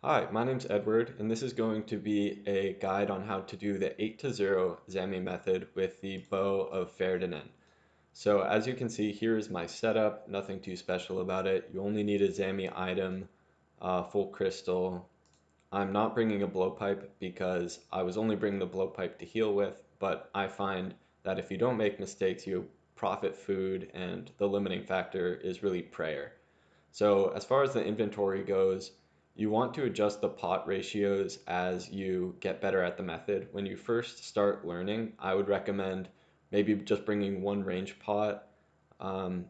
Hi, my name's Edward, and this is going to be a guide on how to do the 8 to 0 Zammy method with the bow of Faerdhinen. So as you can see, here is my setup, nothing too special about it. You only need a Zammy item, full crystal. I'm not bringing a blowpipe because I was only bringing the blowpipe to heal with, but I find that if you don't make mistakes, you profit food, and the limiting factor is really prayer. So as far as the inventory goes, you want to adjust the pot ratios as you get better at the method. When you first start learning, I would recommend maybe just bringing one range pot, um,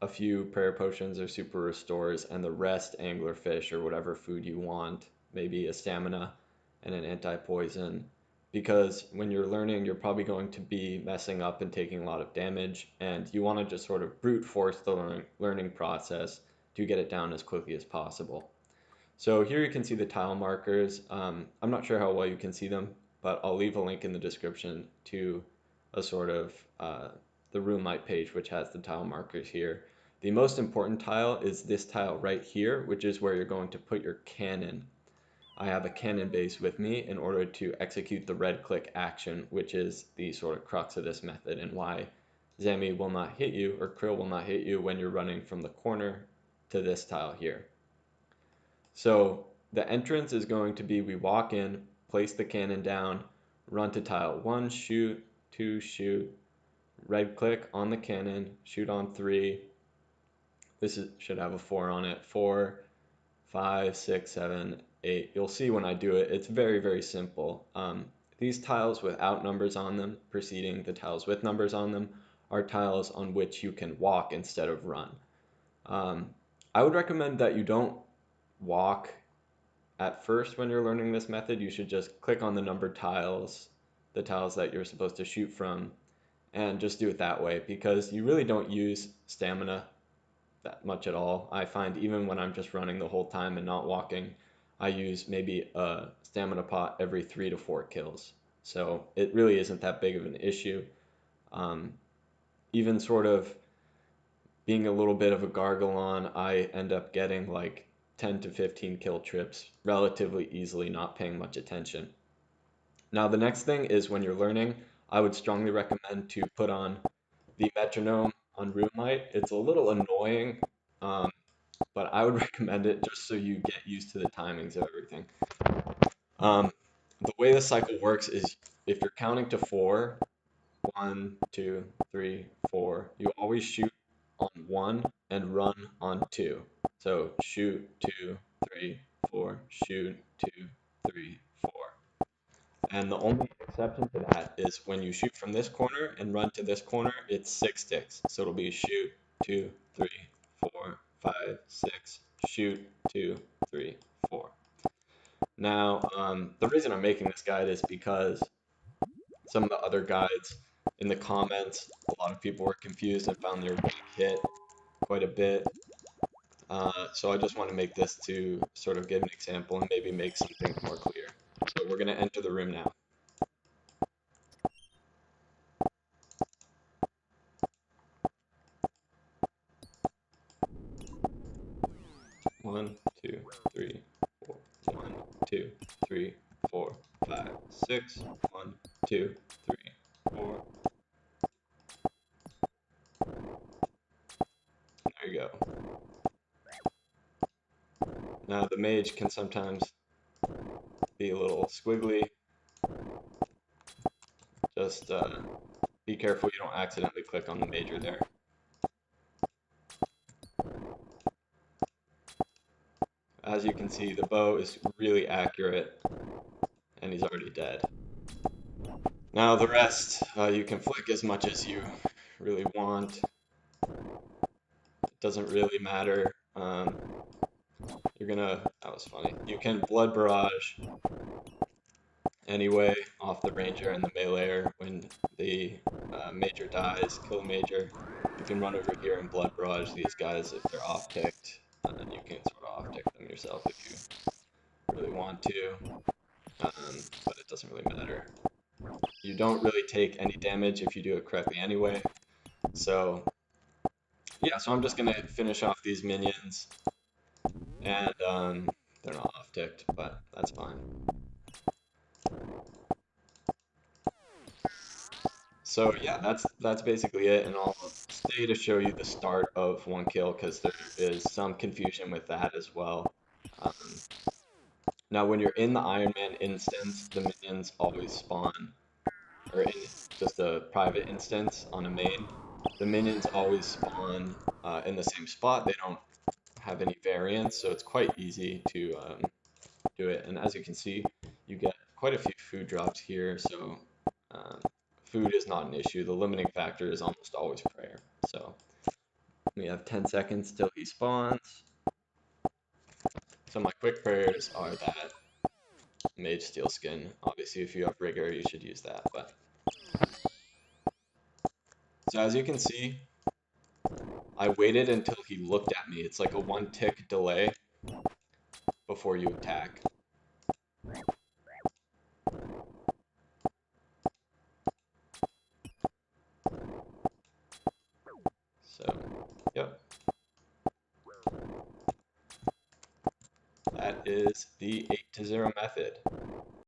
a few prayer potions or super restores, and the rest anglerfish or whatever food you want, maybe a stamina and an anti-poison. Because when you're learning, you're probably going to be messing up and taking a lot of damage, and you want to just sort of brute force the learning process to get it down as quickly as possible. So here you can see the tile markers. I'm not sure how well you can see them, but I'll leave a link in the description to a sort of the regionId page, which has the tile markers here. The most important tile is this tile right here, which is where you're going to put your cannon. I have a cannon base with me in order to execute the red click action, which is the sort of crux of this method and why Zammy will not hit you, or Krill will not hit you when you're running from the corner to this tile here. So the entrance is going to be, we walk in, place the cannon down, run to tile 1, shoot, 2, shoot, red click on the cannon, shoot on 3. Should have a 4 on it. 4, 5, 6, 7, 8. You'll see when I do it, it's very, very simple. These tiles without numbers on them, preceding the tiles with numbers on them, are tiles on which you can walk instead of run. I would recommend that you don't walk at first when you're learning this method. You should just click on the numbered tiles, the tiles that you're supposed to shoot from, and just do it that way because you really don't use stamina that much at all. I find even when I'm just running the whole time and not walking, I use maybe a stamina pot every 3 to 4 kills. So it really isn't that big of an issue. Even sort of being a little bit of a gargalon, I end up getting like 10 to 15 kill trips relatively easily, not paying much attention. Now, the next thing is when you're learning, I would strongly recommend to put on the metronome on regionId. It's a little annoying, um, but I would recommend it just so you get used to the timings of everything. The way the cycle works is if you're counting to 4, 1, 2, 3, 4, you always shoot on 1 and run on 2. So shoot 2, 3, 4, shoot 2, 3, 4. And the only exception to that is when you shoot from this corner and run to this corner, it's 6 sticks. So it'll be shoot 2, 3, 4, 5, 6, shoot 2, 3, 4. Now, the reason I'm making this guide is because some of the other guides in the comments, a lot of people were confused and found they were being hit quite a bit. So I just want to make this to sort of give an example and maybe make some things more clear. So we're going to enter the room now. One, two, three, four. 1, 2, 3, 4, 5, 6. 1, 2, 3, 4. There you go. Now the mage can sometimes be a little squiggly. Just be careful you don't accidentally click on the major there. As you can see, the bow is really accurate, and he's already dead. Now the rest, you can flick as much as you really want. It doesn't really matter. That was funny. You can blood barrage anyway off the ranger and the meleeer when the major dies, kill a major. You can run over here and blood barrage these guys if they're off ticked. You can sort of off tick them yourself if you really want to, but it doesn't really matter. You don't really take any damage if you do it correctly anyway. So yeah, so I'm just gonna finish off these minions, and they're not off. ticked, but that's fine. So yeah, that's basically it, and I'll stay to show you the start of one kill because there is some confusion with that as well. Um, Now, when you're in the Iron Man instance, the minions always spawn, or in just a private instance on a main, the minions always spawn in the same spot. They don't have any variance, so it's quite easy to do it. And as you can see, you get quite a few food drops here, so um, food is not an issue. The limiting factor is almost always prayer. So we have 10 seconds till he spawns. So my quick prayers are that Mage Steel Skin. Obviously, if you have Rigor, you should use that. But so as you can see, I waited until he looked at me. It's like a 1 tick delay before you attack. So, yep. That is the 8-0 method.